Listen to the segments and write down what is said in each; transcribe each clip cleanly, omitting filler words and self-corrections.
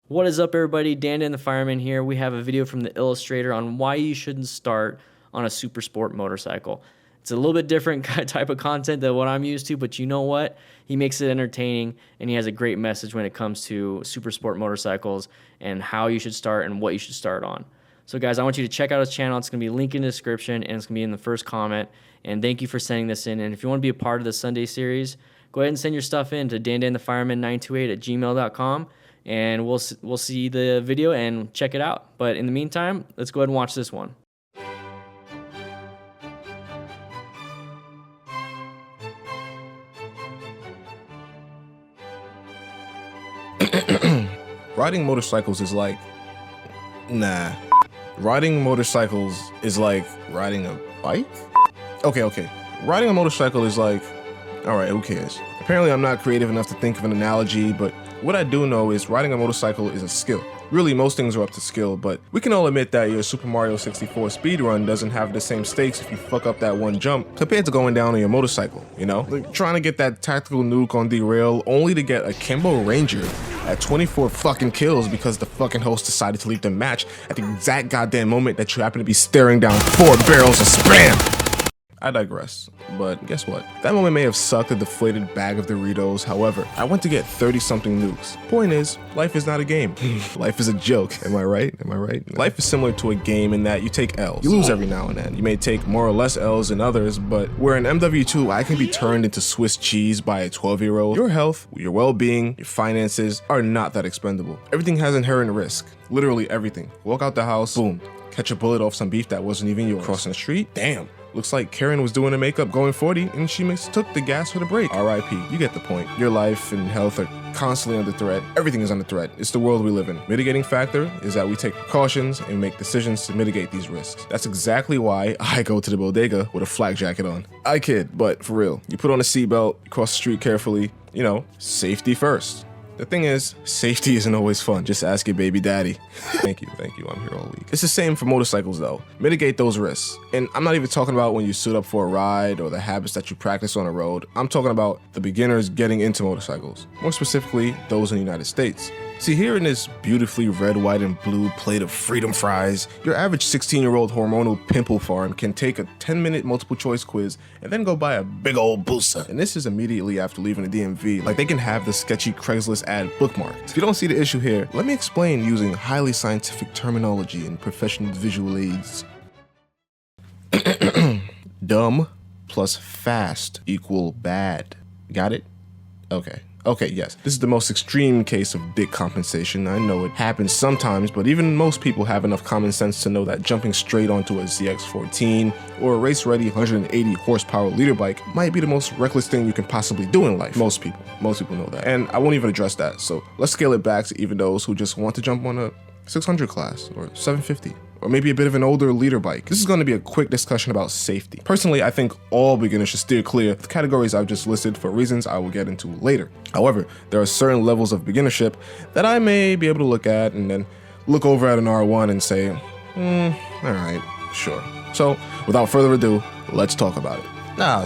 What is up, everybody? DanDanTheFireman here. We have a video from the Illestrator on why you shouldn't start on a Supersport motorcycle. It's a little bit different type of content than what I'm used to, but you know what? He makes it entertaining, and he has a great message when it comes to Supersport motorcycles and how you should start and what you should start on. So guys, I want you to check out his channel. It's going to be linked in the description, and it's going to be in the first comment. And thank you for sending this in. And if you want to be a part of the Sunday series, go ahead and send your stuff in to DanDanTheFireman928@gmail.com. And we'll see the video and check it out. But in the meantime, let's go ahead and watch this one. Riding motorcycles is like, nah. Riding motorcycles is like riding a bike? Okay. Riding a motorcycle is like, all right, who cares? Apparently I'm not creative enough to think of an analogy, but what I do know is riding a motorcycle is a skill. Really, most things are up to skill, but we can all admit that your Super Mario 64 speedrun doesn't have the same stakes if you fuck up that one jump compared to going down on your motorcycle, you know? Like trying to get that tactical nuke on derail only to get a Kimbo Ranger at 24 fucking kills because the fucking host decided to leave the match at the exact goddamn moment that you happen to be staring down 4 barrels of spam. I digress, but guess what? That moment may have sucked a deflated bag of Doritos. However, I went to get 30-something nukes. Point is, life is not a game. Life is a joke. Am I right? Life is similar to a game in that you take L's. You lose every now and then. You may take more or less L's than others, but where in MW2 I can be turned into Swiss cheese by a 12-year-old, your health, your well-being, your finances are not that expendable. Everything has inherent risk. Literally everything. Walk out the house, boom. Catch a bullet off some beef that wasn't even yours. Crossing the street, damn. Looks like Karen was doing the makeup going 40 and she mistook the gas for the brake. RIP, you get the point. Your life and health are constantly under threat. Everything is under threat. It's the world we live in. Mitigating factor is that we take precautions and make decisions to mitigate these risks. That's exactly why I go to the bodega with a flak jacket on. I kid, but for real. You put on a seatbelt, cross the street carefully, you know, safety first. The thing is, safety isn't always fun. Just ask your baby daddy. Thank you, I'm here all week. It's the same for motorcycles though. Mitigate those risks. And I'm not even talking about when you suit up for a ride or the habits that you practice on the road. I'm talking about the beginners getting into motorcycles. More specifically, those in the United States. See, here in this beautifully red, white, and blue plate of freedom fries, your average 16-year-old hormonal pimple farm can take a 10-minute multiple choice quiz and then go buy a big old booster. And this is immediately after leaving the DMV. Like they can have the sketchy Craigslist ad bookmarked. If you don't see the issue here, let me explain using highly scientific terminology and professional visual aids. Dumb plus fast equal bad. Got it? Okay, yes. This is the most extreme case of dick compensation. I know it happens sometimes, but even most people have enough common sense to know that jumping straight onto a ZX14 or a race-ready 180 horsepower leader bike might be the most reckless thing you can possibly do in life. Most people know that. And I won't even address that, so let's scale it back to even those who just want to jump on a 600 class or 750. Or maybe a bit of an older leader bike. This is going to be a quick discussion about safety. Personally, I think all beginners should steer clear of the categories I've just listed for reasons I will get into later. However, there are certain levels of beginnership that I may be able to look at and then look over at an R1 and say, alright, sure. So, without further ado, let's talk about it.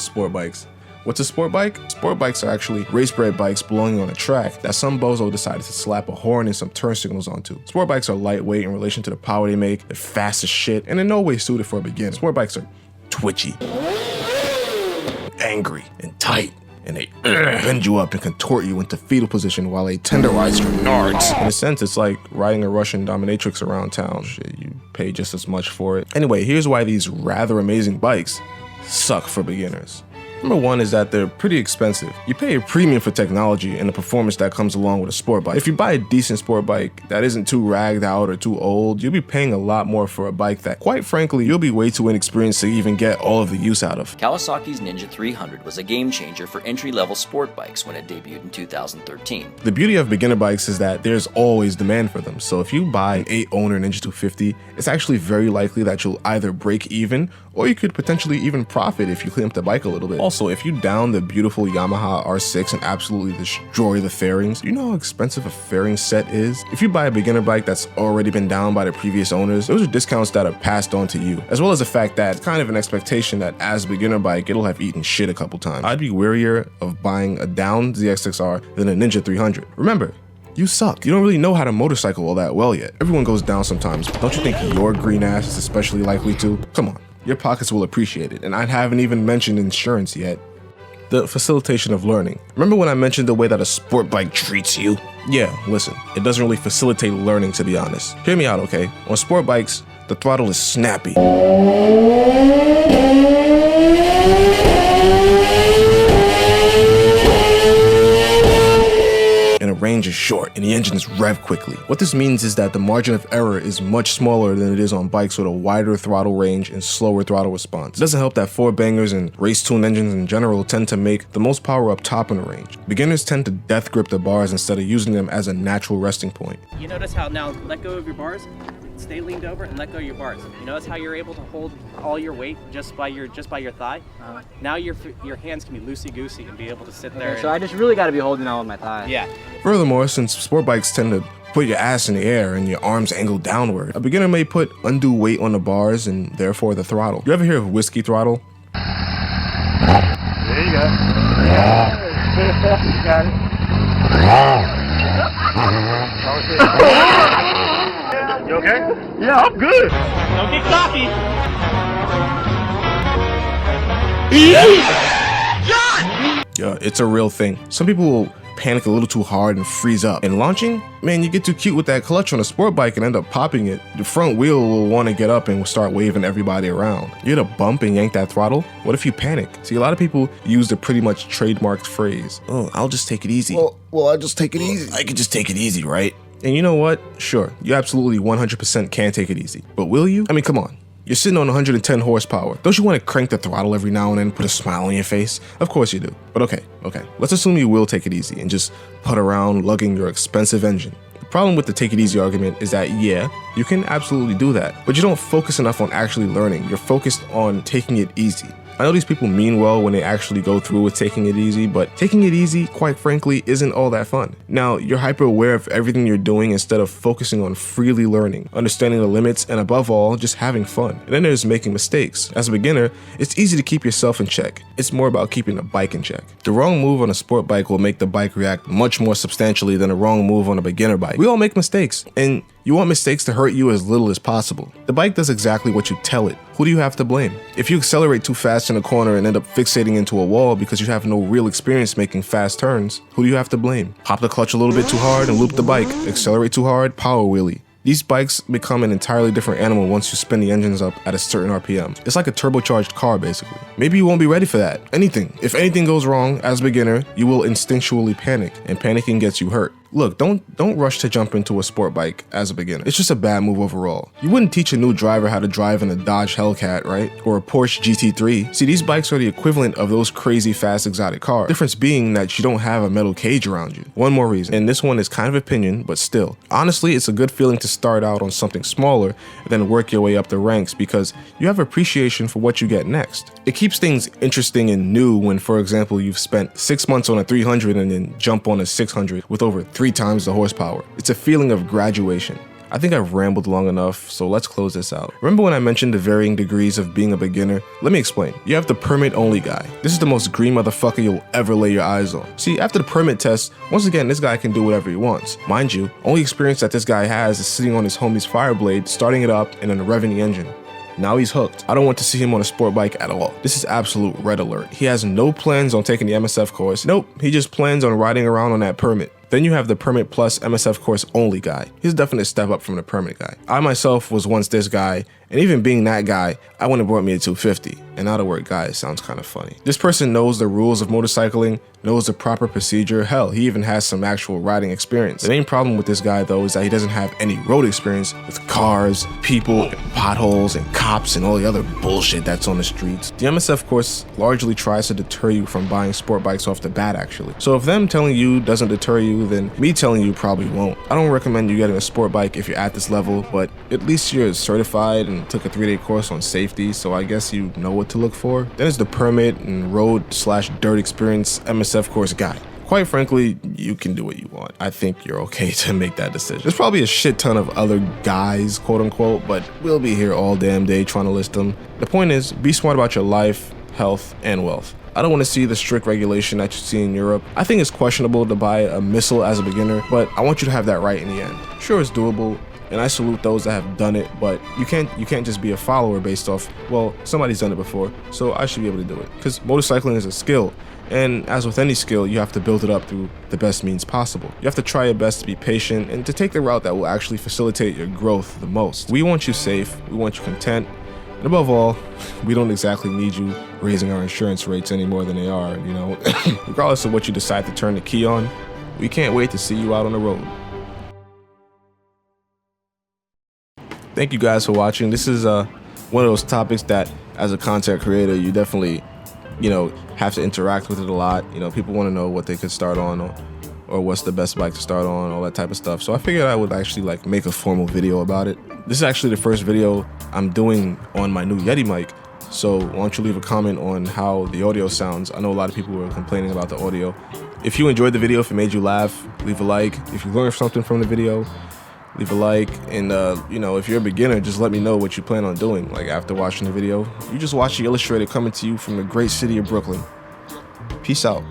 Sport bikes. What's a sport bike? Sport bikes are actually race-bred bikes belonging on a track that some bozo decided to slap a horn and some turn signals onto. Sport bikes are lightweight in relation to the power they make, they're fast as shit, and in no way suited for a beginner. Sport bikes are twitchy, angry, and tight, and they bend you up and contort you into fetal position while they tenderize your nards. In a sense, it's like riding a Russian dominatrix around town. Shit, you pay just as much for it. Anyway, here's why these rather amazing bikes suck for beginners. Number one is that they're pretty expensive. You pay a premium for technology and the performance that comes along with a sport bike. If you buy a decent sport bike that isn't too ragged out or too old, you'll be paying a lot more for a bike that, quite frankly, you'll be way too inexperienced to even get all of the use out of. Kawasaki's Ninja 300 was a game changer for entry-level sport bikes when it debuted in 2013. The beauty of beginner bikes is that there's always demand for them. So if you buy an 8-owner Ninja 250, it's actually very likely that you'll either break even or you could potentially even profit if you clean up the bike a little bit. Also, if you down the beautiful Yamaha R6 and absolutely destroy the fairings, you know how expensive a fairing set is? If you buy a beginner bike that's already been downed by the previous owners, those are discounts that are passed on to you, as well as the fact that it's kind of an expectation that as a beginner bike, it'll have eaten shit a couple times. I'd be warier of buying a downed ZX6R than a Ninja 300. Remember, You suck. You don't really know how to motorcycle all that well yet. Everyone goes down sometimes, but don't you think your green ass is especially likely to? Come on, your pockets will appreciate it, and I haven't even mentioned insurance yet. The facilitation of learning. Remember when I mentioned the way that a sport bike treats you? Yeah, listen, it doesn't really facilitate learning, to be honest. Hear me out, okay? On sport bikes, the throttle is snappy. And the range is short, and the engine is revved quickly. What this means is that the margin of error is much smaller than it is on bikes with a wider throttle range and slower throttle response. It doesn't help that four bangers and race-tuned engines in general tend to make the most power up top in the range. Beginners tend to death grip the bars instead of using them as a natural resting point. You notice how now let go of your bars, stay leaned over and let go of your bars. You notice how you're able to hold all your weight just by your thigh? Now your hands can be loosey-goosey and be able to sit there. So I just really got to be holding all of my thigh. Yeah. Furthermore, since sport bikes tend to put your ass in the air and your arms angled downward, a beginner may put undue weight on the bars and therefore the throttle. You ever hear of whiskey throttle? There you go. You got it. You okay? Yeah, I'm good. Don't get cocky. Yeah, it's a real thing. Some people will panic a little too hard and freeze up. And launching, man, you get too cute with that clutch on a sport bike and end up popping it. The front wheel will want to get up and start waving everybody around. You hit a bump and yank that throttle? What if you panic? See, a lot of people use the pretty much trademarked phrase, oh, I'll just take it easy. Well, I'll just take it easy. I could just take it easy, right? And you know what? Sure, you absolutely 100% can take it easy. But will you? I mean, come on. You're sitting on 110 horsepower. Don't you want to crank the throttle every now and then, put a smile on your face? Of course you do. But okay. Let's assume you will take it easy and just putt around lugging your expensive engine. The problem with the take it easy argument is that, yeah, you can absolutely do that, but you don't focus enough on actually learning. You're focused on taking it easy. I know these people mean well when they actually go through with taking it easy, but taking it easy, quite frankly, isn't all that fun. Now, you're hyper aware of everything you're doing instead of focusing on freely learning, understanding the limits, and above all, just having fun. And then there's making mistakes. As a beginner, it's easy to keep yourself in check. It's more about keeping the bike in check. The wrong move on a sport bike will make the bike react much more substantially than a wrong move on a beginner bike. We all make mistakes, and you want mistakes to hurt you as little as possible. The bike does exactly what you tell it. Who do you have to blame? If you accelerate too fast in a corner and end up fixating into a wall because you have no real experience making fast turns, who do you have to blame? Pop the clutch a little bit too hard and loop the bike. Accelerate too hard, power wheelie. These bikes become an entirely different animal once you spin the engines up at a certain RPM. It's like a turbocharged car, basically. Maybe you won't be ready for that. If anything goes wrong as a beginner, you will instinctually panic, and panicking gets you hurt. Look, don't rush to jump into a sport bike as a beginner. It's just a bad move overall. You wouldn't teach a new driver how to drive in a Dodge Hellcat, right? Or a Porsche GT3. See, these bikes are the equivalent of those crazy fast exotic cars. Difference being that you don't have a metal cage around you. One more reason, and this one is kind of opinion, but still. Honestly, it's a good feeling to start out on something smaller and then work your way up the ranks because you have appreciation for what you get next. It keeps things interesting and new when, for example, you've spent 6 months on a 300 and then jump on a 600 with over 3 times the horsepower. It's a feeling of graduation. I think I've rambled long enough, so let's close this out. Remember when I mentioned the varying degrees of being a beginner? Let me explain. You have the permit only guy. This is the most green motherfucker you'll ever lay your eyes on. See, after the permit test, once again, this guy can do whatever he wants. Mind you, only experience that this guy has is sitting on his homie's Fireblade, starting it up, and then revving the engine. Now he's hooked. I don't want to see him on a sport bike at all. This is absolute red alert. He has no plans on taking the MSF course. Nope, he just plans on riding around on that permit. Then you have the permit plus MSF course only guy. He's definitely a step up from the permit guy. I myself was once this guy, and even being that guy, I wouldn't have brought me a 250. And now the word guy sounds kind of funny. This person knows the rules of motorcycling, knows the proper procedure. Hell, he even has some actual riding experience. The main problem with this guy though is that he doesn't have any road experience with cars, people, and potholes, and cops, and all the other bullshit that's on the streets. The MSF course largely tries to deter you from buying sport bikes off the bat actually. So if them telling you doesn't deter you, then me telling you probably won't. I don't recommend you getting a sport bike if you're at this level, but at least you're certified and took a 3-day course on safety, so I guess you know what to look for. Then it's the permit and road/dirt experience MSF course guy. Quite frankly, you can do what you want. I think you're okay to make that decision. There's probably a shit ton of other guys, quote unquote, but we'll be here all damn day trying to list them. The point is, be smart about your life, health, and wealth. I don't want to see the strict regulation that you see in Europe. I think it's questionable to buy a missile as a beginner, but I want you to have that right in the end. Sure, it's doable, and I salute those that have done it, but you can't just be a follower based off, well, somebody's done it before, so I should be able to do it. Because motorcycling is a skill, and as with any skill, you have to build it up through the best means possible. You have to try your best to be patient and to take the route that will actually facilitate your growth the most. We want you safe, we want you content, and above all, we don't exactly need you raising our insurance rates any more than they are, you know. Regardless of what you decide to turn the key on, we can't wait to see you out on the road. Thank you guys for watching. This is one of those topics that, as a content creator, you definitely, you know, have to interact with it a lot. You know, people want to know what they could start on, or what's the best bike to start on, all that type of stuff. So I figured I would actually like make a formal video about it. This is actually the first video I'm doing on my new Yeti mic. So why don't you leave a comment on how the audio sounds? I know a lot of people were complaining about the audio. If you enjoyed the video, if it made you laugh, leave a like. If you learned something from the video, leave a like. And you know, if you're a beginner, just let me know what you plan on doing. Like after watching the video, you just watch the Illustrator coming to you from the great city of Brooklyn. Peace out.